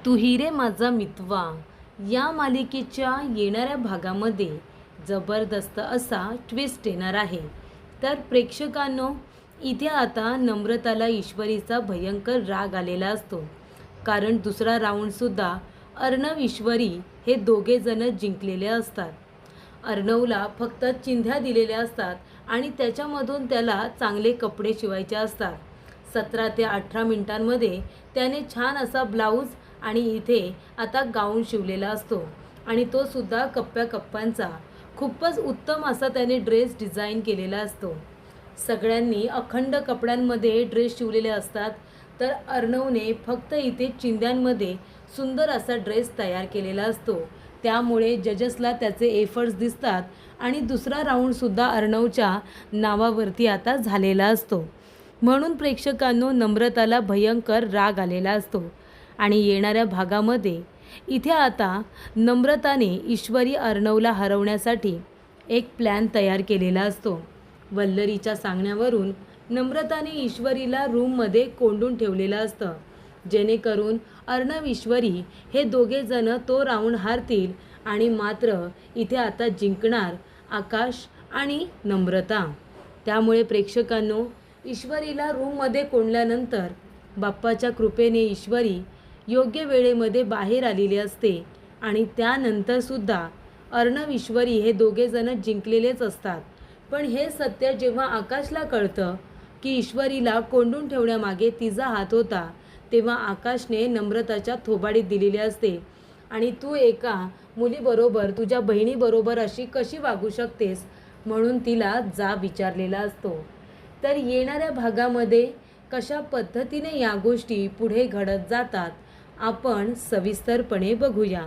तू ही रे माझा मितवा या मालिकेच्या येणाऱ्या भागामध्ये जबरदस्त असा ट्विस्ट येणार आहे. तर प्रेक्षकांनो, इथे आता नम्रताला ईश्वरीचा भयंकर राग आलेला असतो. कारण दुसरा राऊंडसुद्धा अर्णव ईश्वरी हे दोघे जण जिंकलेले असतात. अर्णवला फक्त चिंध्या दिलेल्या असतात आणि त्याच्यामधून त्याला चांगले कपडे शिवायचे असतात. 17 ते 18 मिनिटांमध्ये त्याने छान असा ब्लाऊज आणि इथे आता गाऊन शिवलेला असतो आणि तो सुद्धा कप्प्याकप्प्यांचा खूपच उत्तम असा त्याने ड्रेस डिझाईन केलेला असतो. सगळ्यांनी अखंड कपड्यांमध्ये ड्रेस शिवलेले असतात, तर अर्णवने फक्त इथे चिंध्यांमध्ये सुंदर असा ड्रेस तयार केलेला असतो. त्यामुळे जजेसला त्याचे एफर्ट्स दिसतात आणि दुसरा राऊंडसुद्धा अर्णवच्या नावावरती आता झालेला असतो. म्हणून प्रेक्षकांनो, नम्रताला भयंकर राग आलेला असतो आणि येणाऱ्या भागामध्ये इथे आता नम्रताने ईश्वरी अर्णवला हरवण्यासाठी एक प्लॅन तयार केलेला असतो. वल्लरीच्या सांगण्यावरून नम्रताने ईश्वरीला रूममध्ये कोंडून ठेवलेलं असतं, जेणेकरून अर्णव ईश्वरी हे दोघे जण तो राऊंड हारतील आणि मात्र इथे आता जिंकणार आकाश आणि नम्रता. त्यामुळे प्रेक्षकांनो, ईश्वरीला रूममध्ये कोंडल्यानंतर बाप्पाच्या कृपेने ईश्वरी योग्य वेळेमध्ये बाहेर आलेली असते आणि त्यानंतरसुद्धा अर्णव ईश्वरी हे दोघे जण जिंकलेलेच असतात. पण हे सत्य जेव्हा आकाशला कळतं की ईश्वरीला कोंडून ठेवण्यामागे तिचा हात होता, तेव्हा आकाशने नम्रताच्या थोबाडीत दिलेली असते आणि तू एका मुलीबरोबर, तुझ्या बहिणीबरोबर अशी कशी वागू शकतेस, म्हणून तिला जाब विचारलेला असतो. तर येणाऱ्या भागामध्ये कशा पद्धतीने या गोष्टी पुढे घडत जातात आपण सविस्तरपणे बघूया.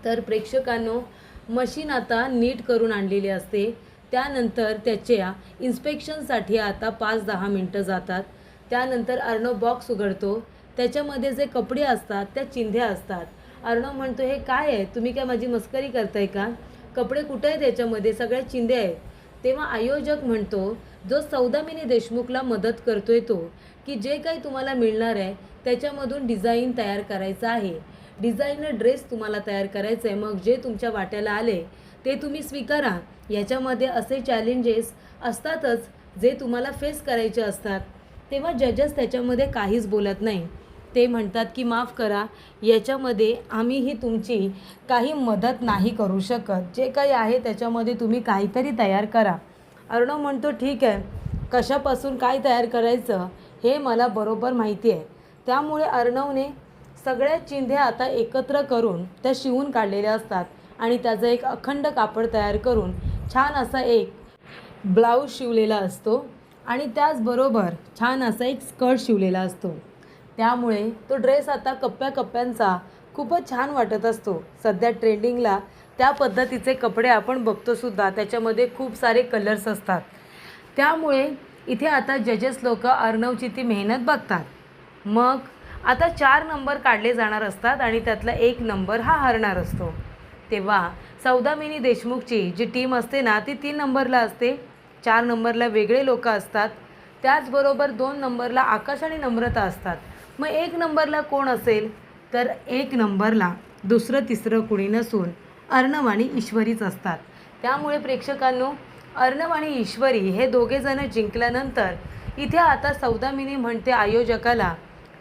तर प्रेक्षकांनो, मशीन आता नीट करून आणलेली असते. त्यानंतर त्याच्या इन्स्पेक्शनसाठी आता 5-10 मिनटं जातात. त्यानंतर अर्णव बॉक्स उघडतो. त्याच्यामध्ये जे कपडे असतात त्या चिंध्या असतात. अर्णव म्हणतो, हे काय आहे, तुम्ही काय माझी मस्करी करताय का? कपडे कुठे आहेत याच्यामध्ये? सगळ्या चिंध्या आहेत. तेव्हा आयोजक म्हणतो, जो सौदामिनी देशमुखला मदत करतोय तो, की जे काही तुम्हाला मिळणार आहे त्याच्यामधून डिझाईन तयार करायचं आहे, डिझायनर ड्रेस तुम्हाला तयार करायचं आहे. मग जे तुमच्या वाट्याला आले ते तुम्ही स्वीकारा. याच्यामध्ये असे चॅलेंजेस असतातच जे तुम्हाला फेस करायचे असतात. तेव्हा जजेस त्याच्यामध्ये काहीच बोलत नाही. ते म्हणतात की माफ करा, याच्यामध्ये आम्हीही तुमची काही मदत नाही करू शकत. जे काही आहे त्याच्यामध्ये तुम्ही काहीतरी तयार करा. अर्णव म्हणतो, ठीक आहे, कशापासून काय तयार करायचं हे मला बरोबर माहिती आहे. त्यामुळे अर्णवने सगळ्या चिंध्या आता एकत्र करून त्या शिवून काढलेल्या असतात आणि त्याचा एक अखंड कापड तयार करून छान असा एक ब्लाऊज शिवलेला असतो आणि त्याचबरोबर छान असा एक स्कर्ट शिवलेला असतो. त्यामुळे तो ड्रेस आता कप्प्याकप्प्यांचा खूपच छान वाटत असतो. सध्या ट्रेंडिंगला त्या पद्धतीचे कपडे आपण बघतोसुद्धा, त्याच्यामध्ये खूप सारे कलर्स असतात. त्यामुळे इथे आता जजेस लोक अर्णवची ती मेहनत बघतात. मग आता 4 नंबर काढले जाणार असतात आणि त्यातला 1 नंबर हा हरणार असतो. तेव्हा सौदामिनी देशमुखची जी टीम असते ना, ती 3 नंबरला असते. 4 नंबरला वेगळे लोक असतात. त्याचबरोबर 2 नंबरला आकाश आणि नम्रता असतात. मग 1 नंबरला कोण असेल? तर 1 नंबरला दुसरं तिसरं कुणी नसून अर्णव आणि ईश्वरीच असतात. त्यामुळे प्रेक्षकांनो, अर्णव आणि ईश्वरी हे दोघे जण जिंकल्यानंतर इथे आता सौदामिनी म्हणते आयोजकाला,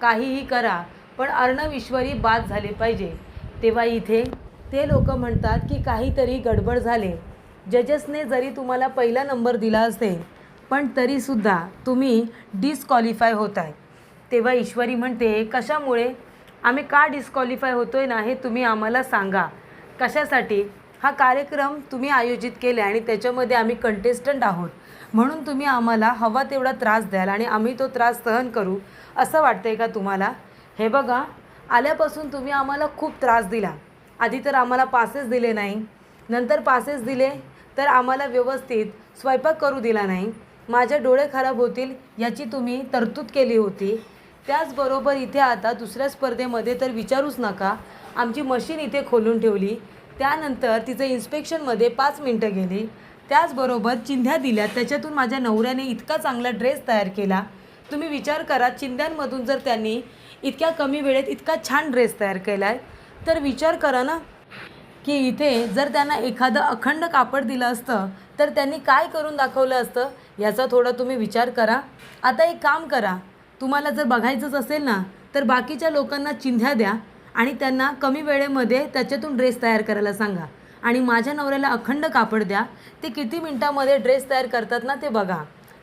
काहीही करा पण अर्णव ईश्वरी बाद झाले पाहिजे. तेव्हा इथे ते लोक म्हणतात की काहीतरी गडबड झाले. जजेसने जरी तुम्हाला पहिला नंबर दिला असेल पण तरीसुद्धा तुम्ही डिस्क्वालिफाय होत आहे. तेव्हा ईश्वरी म्हणते, कशामुळे? आम्ही का डिस्क्वालिफाय होतोय ना हे तुम्ही आम्हाला सांगा. कशासाठी? हा कार्यक्रम तुम्ही आयोजित केला आणि त्याच्यामध्ये आम्ही कंटेस्टंट आहोत, म्हणून तुम्ही आम्हाला हवा तेवढा त्रास द्याल आणि आम्ही तो त्रास सहन करू असं वाटतंय का तुम्हाला? हे बघा, आल्यापासून तुम्ही आम्हाला खूप त्रास दिला. आधी तर आम्हाला पासेस दिले नाही, नंतर पासेस दिले तर आम्हाला व्यवस्थित स्वयंपाक करू दिला नाही. माझे डोळे खराब होतील याची तुम्ही तरतूद केली होती. त्याचबरोबर इथे आता दुसऱ्या स्पर्धेमध्ये तर विचारूच नका, आमची मशीन इथे खोलून ठेवली. त्यानंतर तिचं इन्स्पेक्शनमध्ये 5 मिनटं गेली. त्याचबरोबर चिंध्या दिल्या, त्याच्यातून माझ्या नवऱ्याने इतका चांगला ड्रेस तयार केला. तुम्ही विचार करा, चिंध्यांमधून जर त्यांनी इतक्या कमी वेळेत इतका छान ड्रेस तयार केला आहे, तर विचार करा ना की इथे जर त्यांना एखादं अखंड कापड दिलं असतं तर त्यांनी काय करून दाखवलं असतं, याचा थोडा तुम्ही विचार करा. आता एक काम करा, तुम्हाला जर बघायचंच असेल ना तर बाकीच्या लोकांना चिंध्या द्या आणि त्यांना कमी वेळेमध्ये त्याच्यातून ड्रेस तयार करायला सांगा. आणि माझ्या नवऱ्याला अखंड कापड द्या, ते किती मिनटामध्ये ड्रेस तयार करतात ना ते बघा.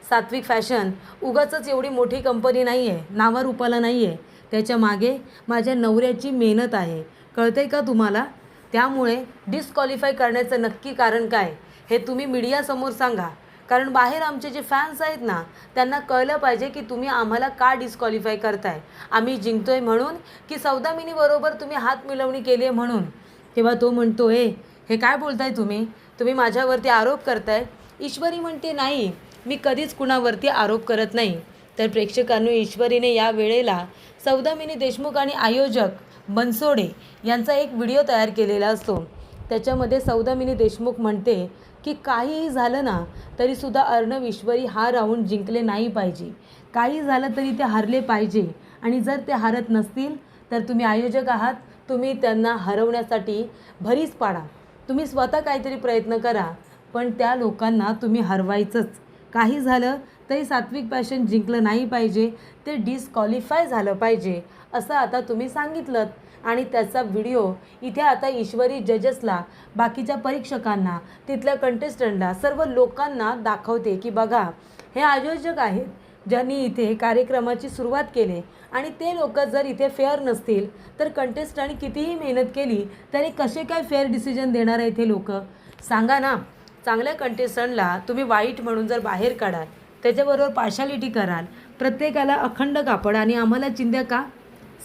सात्विक फॅशन उगाचच एवढी मोठी कंपनी नाही आहे, नावारूपाला नाही आहे. त्याच्या मागे माझ्या नवऱ्याची मेहनत आहे, कळतं आहे का तुम्हाला? त्यामुळे डिस्क्वालिफाय करण्याचं नक्की कारण काय हे तुम्ही मीडियासमोर सांगा. कारण बाहेर आमचे जे फॅन्स आहेत ना त्यांना कळलं पाहिजे की तुम्ही आम्हाला का डिस्क्वालिफाय करताय. आम्ही जिंकतोय म्हणून की सौदामिनीबरोबर तुम्ही हात मिळवणी केली आहे म्हणून. तेव्हा तो म्हणतो, हे काय बोलताय तुम्ही माझ्यावरती आरोप करताय. ईश्वरी म्हणते, नाही, मी कधीच कुणावरती आरोप करत नाही. तर प्रेक्षकांनो, ईश्वरीने या वेळेला सौदामिनी देशमुख आणि आयोजक बनसोडे यांचा एक व्हिडिओ तयार केलेला असतो. त्याच्यामध्ये सौदामिनी देशमुख म्हणते की काहीही झालं ना तरीसुद्धा अर्णव ईश्वरी हा राऊंड जिंकले नाही पाहिजे. काही झालं तरी ते हारले पाहिजे. आणि जर ते हारत नसतील तर तुम्ही आयोजक आहात, तुम्ही त्यांना हरवण्यासाठी भरीस पाडा. तुम्ही स्वतः काहीतरी प्रयत्न करा, पण त्या लोकांना तुम्ही हरवायचंच. काही झालं तरी सात्विक फॅशन जिंकलं नाही पाहिजे, ते डिस्क्वालिफाय झालं पाहिजे असं आता तुम्ही सांगितलं. आणि त्याचा व्हिडिओ इथे आता ईश्वरी जजेसला, बाकीच्या परीक्षकांना, तिथल्या कंटेस्टंटला, सर्व लोकांना दाखवते की बघा, हे आयोजक आहेत ज्यांनी इथे कार्यक्रमाची सुरुवात केली. आणि ते लोक जर इथे फेअर नसतील तर कंटेस्टंटनी कितीही मेहनत केली तरी कसे काय फेअर डिसिजन देणार आहे इथे लोक? सांगा ना. चांगल्या कंटेस्टंटला तुम्ही वाईट म्हणून जर बाहेर काढाल, त्याच्याबरोबर पार्शालिटी कराल, प्रत्येकाला अखंड कापड आणि आम्हाला चिंध्या का?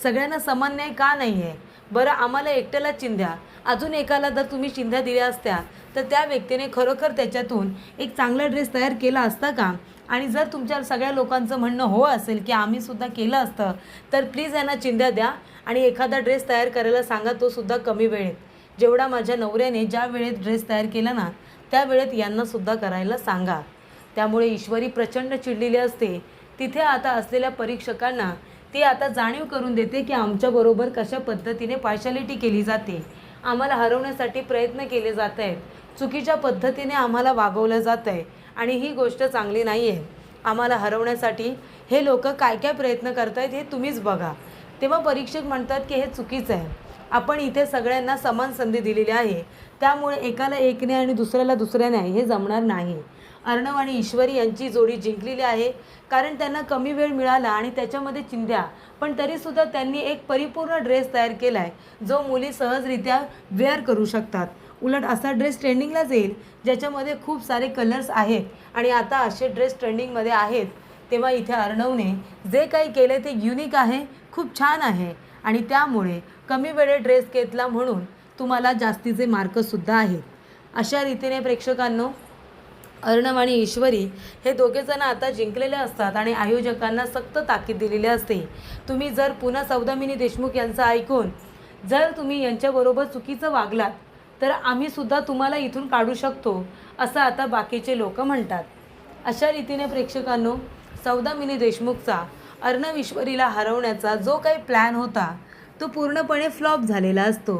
सगळ्यांना समान न्याय का नाही आहे? बरं, आम्हाला एकट्याला चिंध्या, अजून एकाला जर तुम्ही चिंध्या दिल्या असत्या तर त्या व्यक्तीने खरोखर त्याच्यातून एक चांगला ड्रेस तयार केला असता का? आणि जर तुमच्या सगळ्या लोकांचं म्हणणं हो असेल की आम्हीसुद्धा केलं असतं तर प्लीज यांना चिंध्या द्या आणि एखादा ड्रेस तयार करायला सांगा, तो सुद्धा कमी वेळेत. जेवढा माझ्या नवऱ्याने ज्या वेळेत ड्रेस तयार केला ना त्या वेळेत यांनासुद्धा करायला सांगा. त्यामुळे ईश्वरी प्रचंड चिडलेली असते. तिथे आता असलेल्या परीक्षकांना ती आता जाणीव करून देते की आमच्याबरोबर कशा पद्धतीने पार्शालिटी केली जाते, आम्हाला हरवण्यासाठी प्रयत्न केले जात आहेत, चुकीच्या पद्धतीने आम्हाला वागवलं जातं आहे आणि ही गोष्ट चांगली नाही आहे. आम्हाला हरवण्यासाठी हे लोक काय काय प्रयत्न करत आहेत हे तुम्हीच बघा. तेव्हा परीक्षक म्हणतात की हे चुकीचं आहे. आपण इथे सगळ्यांना समान संधी दिलेली आहे, त्यामुळे एकाला एक न्याय आणि दुसऱ्याला दुसऱ्या न्याय हे जमणार नाही. अर्णव आणि ईश्वरी यांची जोडी जिंकलेली आहे कारण त्यांना कमी वेळ मिळाला आणि त्याच्यामध्ये चिंध्या, पण तरीसुद्धा त्यांनी एक परिपूर्ण ड्रेस तयार केला आहे जो मुली सहजरित्या वेअर करू शकतात. उलट असा ड्रेस ट्रेंडिंगलाच येईल ज्याच्यामध्ये खूप सारे कलर्स आहेत आणि आता असे ड्रेस ट्रेंडिंगमध्ये आहेत. तेव्हा इथे अर्णवने जे काही केले ते युनिक आहे, खूप छान आहे आणि त्यामुळे कमी वेळेत ड्रेस घेतला म्हणून तुम्हाला जास्तीचे मार्कसुद्धा आहेत. अशा रीतीने प्रेक्षकांनो, अर्णव आणि ईश्वरी हे दोघेजण आता जिंकलेले असतात आणि आयोजकांना सक्त ताकीद दिलेली असते. तुम्ही जर पुन्हा सौदामिनी देशमुख यांचं ऐकून जर तुम्ही यांच्याबरोबर चुकीचं वागलात तर आम्हीसुद्धा तुम्हाला इथून काढू शकतो असं आता बाकीचे लोक म्हणतात. अशा रीतीने प्रेक्षकांनो, सौदामिनी देशमुखचा अर्णव ईश्वरीला हरवण्याचा जो काही प्लॅन होता तो पूर्णपणे फ्लॉप झालेला असतो.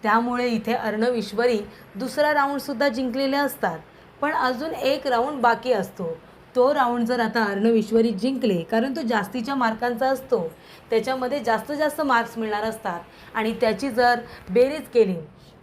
त्यामुळे इथे अर्णव ईश्वरी दुसरा राऊंडसुद्धा जिंकलेले असतात, पण अजून एक राऊंड बाकी असतो. तो राऊंड जर आता अर्णव ईश्वरी जिंकले, कारण तो जास्तीच्या मार्कांचा असतो, त्याच्यामध्ये जास्त मार्क्स मिळणार असतात आणि त्याची जर बेरीज केली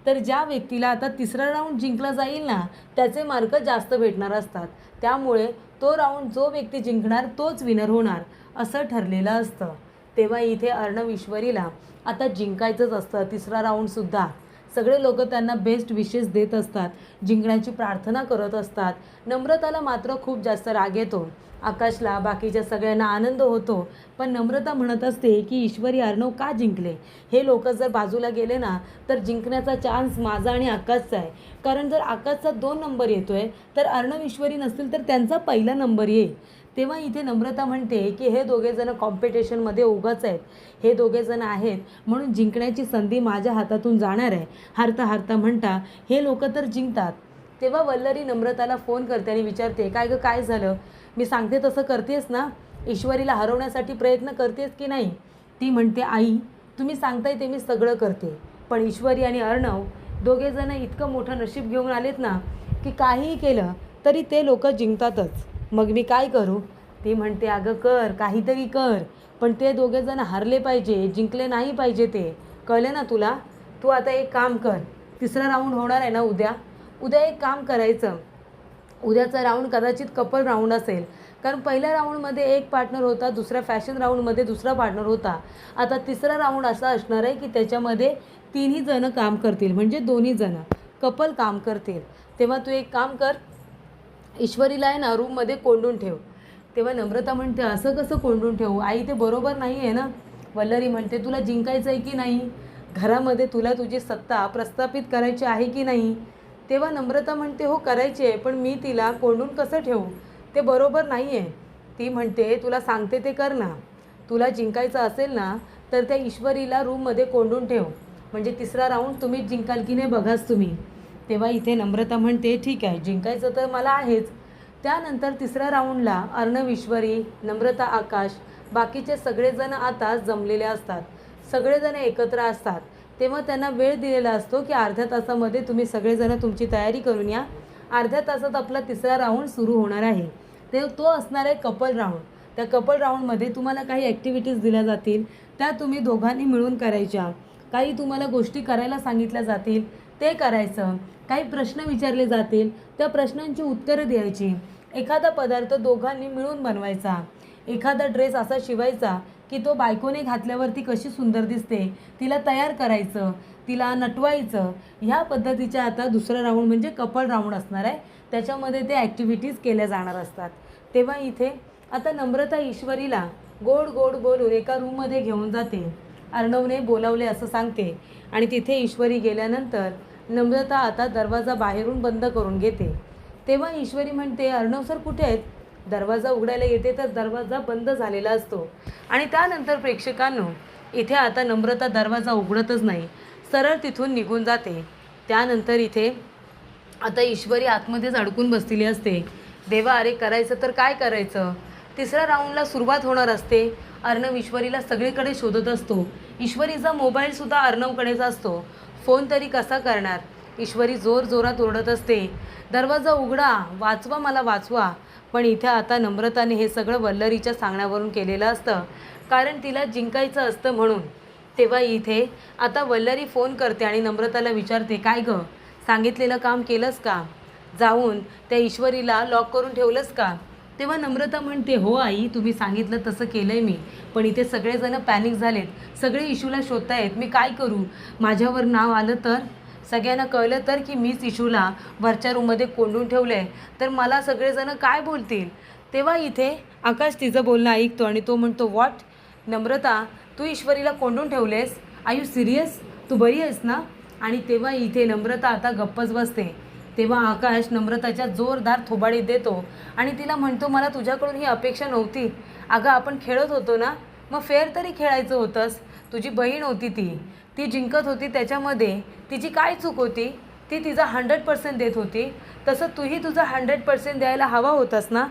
तर ज्या व्यक्तीला आता तिसरा राऊंड जिंकला जाईल ना त्याचे मार्क जास्त भेटणार असतात. त्यामुळे तो राऊंड जो व्यक्ती जिंकणार तोच विनर होणार असं ठरलेलं असतं. तेव्हा इथे अर्णव ईश्वरीला आता जिंकायचंच असतं तिसरा राऊंडसुद्धा. सगळे लोक त्यांना बेस्ट विशेस देत असतात, जिंकण्याची प्रार्थना करत असतात. नम्रताला मात्र खूप जास्त राग येतो. आकाशला, बाकीच्या सगळ्यांना आनंद होतो, पण नम्रता म्हणत असते की ईश्वरी अर्णव का जिंकले? हे लोक जर बाजूला गेले ना तर जिंकण्याचा चान्स माझा आणि आकाशचा आहे. कारण जर आकाशचा 2 नंबर येतो आहे तर अर्णव ईश्वरी नसतील तर त्यांचा पहिला नंबर येईल. तेव्हा इथे नम्रता म्हणते की हे दोघेजण कॉम्पिटिशनमध्ये उगाच आहेत, हे दोघेजण आहेत म्हणून जिंकण्याची संधी माझ्या हातातून जाणार आहे. हारता हारता म्हणता हे लोक तर जिंकतात. तेव्हा वल्लरी नम्रताला फोन करते आणि विचारते, काय गं, काय झालं? मी सांगते तसं करतेस ना? ईश्वरीला हरवण्यासाठी प्रयत्न करतेस की नाही? ती म्हणते, आई तुम्ही सांगताय ते मी सगळं करते, पण ईश्वरी आणि अर्णव दोघेजण इतकं मोठं नशीब घेऊन आलेत ना की काहीही केलं तरी ते लोक जिंकतातच. मग मी काय करू? ती म्हणते, अगं कर, काहीतरी कर, पण ते दोघेजण हारले पाहिजे, जिंकले नाही पाहिजे. ते कळलं ना तुला? तू आता एक काम कर, तिसरा राऊंड होणार आहे ना उद्या, उद्या एक काम करायचं, उद्याचा राऊंड कदाचित कपल राऊंड असेल, कारण पहिल्या राऊंडमध्ये एक पार्टनर होता, दुसऱ्या फॅशन राऊंडमध्ये दुसरा पार्टनर होता. आता तिसरा राऊंड असा असणार आहे की त्याच्यामध्ये तिन्ही जणं काम करतील, म्हणजे दोन्ही जणं कपल काम करतील. तेव्हा तू एक काम कर, ईश्वरीला आहे ना रूममध्ये कोंडून ठेव. तेव्हा नम्रता म्हणते, असं कसं कोंडून ठेवू आई, ते बरोबर नाही आहे ना. वल्लरी म्हणते, तुला जिंकायचं आहे की नाही, घरामध्ये तुला तुझी सत्ता प्रस्थापित करायची आहे की नाही. तेव्हा नम्रता म्हणते, हो करायची आहे, पण मी तिला कोंडून कसं ठेवू, ते बरोबर नाही आहे. ती म्हणते, तुला सांगते ते कर ना, तुला जिंकायचं असेल ना तर त्या ईश्वरीला रूममध्ये कोंडून ठेव, म्हणजे तिसरा राऊंड तुम्हीच जिंकाल की नाही बघाच तुम्ही. तेव्हा इथे नम्रता म्हणते, ठीक आहे, जिंकायचं तर मला आहेच. त्यानंतर तिसऱ्या राऊंडला अर्णव, ईश्वरी, नम्रता, आकाश, बाकीचे सगळेजण आता जमलेले असतात, सगळेजण एकत्र असतात. तेव्हा त्यांना वेळ दिलेला असतो की अर्ध्या तासामध्ये तुम्ही सगळेजण तुमची तयारी करून या, अर्ध्या तासात आपला तिसरा राऊंड सुरू होणार आहे. तो असणार आहे कपल राऊंड. त्या कपल राऊंडमध्ये तुम्हाला काही ॲक्टिव्हिटीज दिल्या जातील, त्या तुम्ही दोघांनी मिळून करायच्या. काही तुम्हाला गोष्टी करायला सांगितल्या जातील, ते करायचं. काही प्रश्न विचारले जातील, त्या प्रश्नांची उत्तरं द्यायची. एखादा पदार्थ दोघांनी मिळून बनवायचा. एखादा ड्रेस असा शिवायचा की तो बायकोने घातल्यावरती कशी सुंदर दिसते, तिला तयार करायचं, तिला नटवायचं. ह्या पद्धतीच्या आता दुसरा राऊंड म्हणजे कपल राऊंड असणार आहे, त्याच्यामध्ये ते ॲक्टिव्हिटीज केल्या जाणार असतात. तेव्हा इथे आता नम्रता ईश्वरीला गोड गोड बोलून एका रूममध्ये घेऊन जाते. अर्णवने बोलावले असं सांगते आणि तिथे ईश्वरी गेल्यानंतर नम्रता आता दरवाजा बाहेरून बंद करून घेते. तेव्हा ईश्वरी म्हणते, अर्णव सर कुठे आहेत? दरवाजा उघडायला येते तर दरवाजा बंद झालेला असतो. आणि त्यानंतर प्रेक्षकांनो, इथे आता नम्रता दरवाजा उघडतच नाही, सरळ तिथून निघून जाते. त्यानंतर इथे आता ईश्वरी आतमध्येच अडकून बसलेली असते. देवा, अरे करायचं तर काय करायचं? तिसऱ्या राऊंडला सुरुवात होणार असते. अर्णव ईश्वरीला सगळीकडे शोधत असतो. ईश्वरीचा मोबाईलसुद्धा अर्णवकडेच असतो. फोन तरी कसा करणार? ईश्वरी जोर जोरात ओरडत असते, दरवाजा उघडा, वाचवा, मला वाचवा. पण इथे आता नम्रताने हे सगळं वल्लरीच्या सांगण्यावरून केलेलं असतं, कारण तिला जिंकायचं असतं म्हणून. तेव्हा इथे आता वल्लरी फोन करते आणि नम्रताला विचारते, काय गं, सांगितलेलं काम केलंस का? जाऊन त्या ईश्वरीला लॉक करून ठेवलंस का? तेव्हा नम्रता म्हणते, हो आई, तुम्ही सांगितलं तसं केलं आहे मी, पण इथे सगळेजण पॅनिक झालेत, सगळे इशूला शोधतायत, मी काय करू? माझ्यावर नाव आलं तर, सगळ्यांना कळलं तर की मीच इशूला वरच्या रूममध्ये कोंडून ठेवलं आहे, तर मला सगळेजण काय बोलतील? तेव्हा इथे आकाश तिचं बोलणं ऐकतो आणि तो म्हणतो, व्हॉट नम्रता, तू ईश्वरीला कोंडून ठेवलेस? Are you serious? तू बरी आहेस ना? आणि तेव्हा इथे नम्रता आता गप्पच बसते. तेव्हा आकाश नम्रताच्या जोरदार थोबाडी देतो आणि तिला म्हणतो, मला तुझ्याकडून ही अपेक्षा नव्हती. अगं, आपण खेळत होतो ना, मग फेअर तरी खेळायचं होतंस. तुझी बहीण होती, ती जिंकत होती, त्याच्यामध्ये तिची काय चूक होती? ती तिचा 100% देत होती, तसं तूही तुझा 100% द्यायला हवा होतास ना.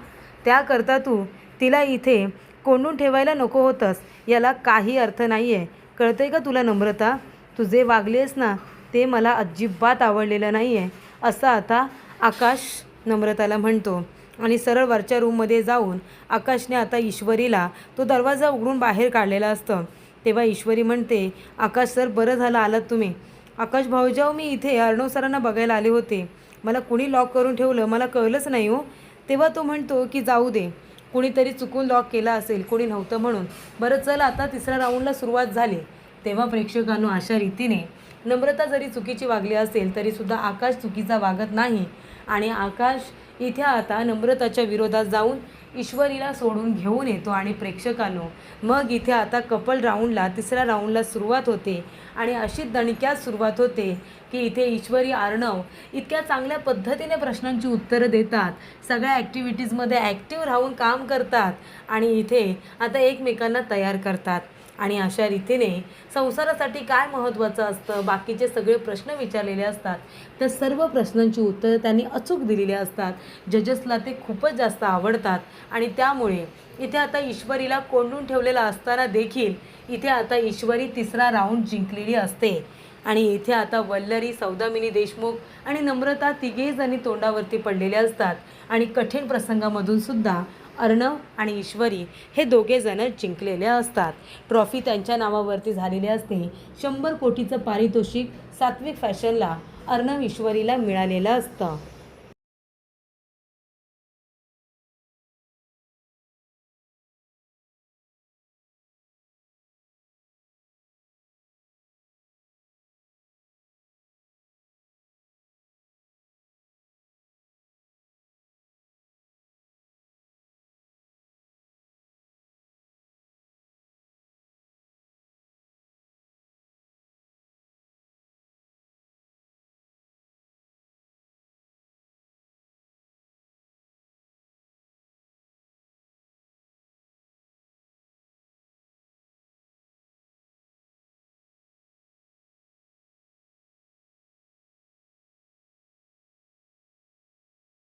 त्याकरता तू तिला इथे कोंडून ठेवायला नको होतंस. याला काही अर्थ नाही आहे, कळतंय का तुला नम्रता? तू जे वागलेस ना ते मला अजिबात आवडलेलं नाही आहे, असं आता आकाश नम्रताला म्हणतो. आणि सरळ वरच्या रूममध्ये जाऊन आकाशने आता ईश्वरीला तो दरवाजा उघडून बाहेर काढलेला असतं. तेव्हा ईश्वरी म्हणते, आकाश सर, बरं झालं आलात तुम्ही. आकाश भाऊजाऊ, मी इथे अर्णव सरांना बघायला आले होते, मला कुणी लॉक करून ठेवलं मला कळलंच नाही हो. तेव्हा तो म्हणतो की जाऊ दे, कुणीतरी चुकून लॉक केला असेल, कोणी नव्हतं म्हणून. बरं चल, आता तिसऱ्या राऊंडला सुरुवात झाली. तेव्हा प्रेक्षकांनो, अशा रीतीने नम्रता जरी चुकीची वागली असेल तरीसुद्धा आकाश चुकीचा वागत नाही आणि आकाश इथे आता नम्रताच्या विरोधात जाऊन ईश्वरीला सोडून घेऊन येतो. आणि प्रेक्षकांनो, मग इथे आता कपल राऊंडला, तिसऱ्या राऊंडला सुरुवात होते आणि अशी दणक्यात सुरुवात होते की इथे ईश्वरी, अर्णव इतक्या चांगल्या पद्धतीने प्रश्नांची उत्तरं देतात, सगळ्या ॲक्टिव्हिटीजमध्ये ॲक्टिव्ह राहून काम करतात आणि इथे आता एकमेकांना तयार करतात. आणि अशा रीतीने संसारासाठी काय महत्त्वाचं असतं, बाकीचे सगळे प्रश्न विचारलेले असतात. तर सर्व प्रश्नांची उत्तरं त्यांनी अचूक दिलेली असतात. जजेसला ते खूपच जास्त आवडतात आणि त्यामुळे इथे आता ईश्वरीला कोंडून ठेवलेला असताना देखील इथे आता ईश्वरी तिसरा राऊंड जिंकलेली असते. आणि इथे आता वल्लरी, सौदामिनी देशमुख आणि नम्रता तिघेजणी तोंडावरती पडलेले असतात आणि कठीण प्रसंगामधून सुद्धा अर्णव आणि ईश्वरी हे दोघेजण जिंकलेले असतात. ट्रॉफी त्यांच्या नावावरती झालेली असते. 100 कोटीचं पारितोषिक सात्विक फॅशनला अर्णव ईश्वरीला मिळालेलं असतं.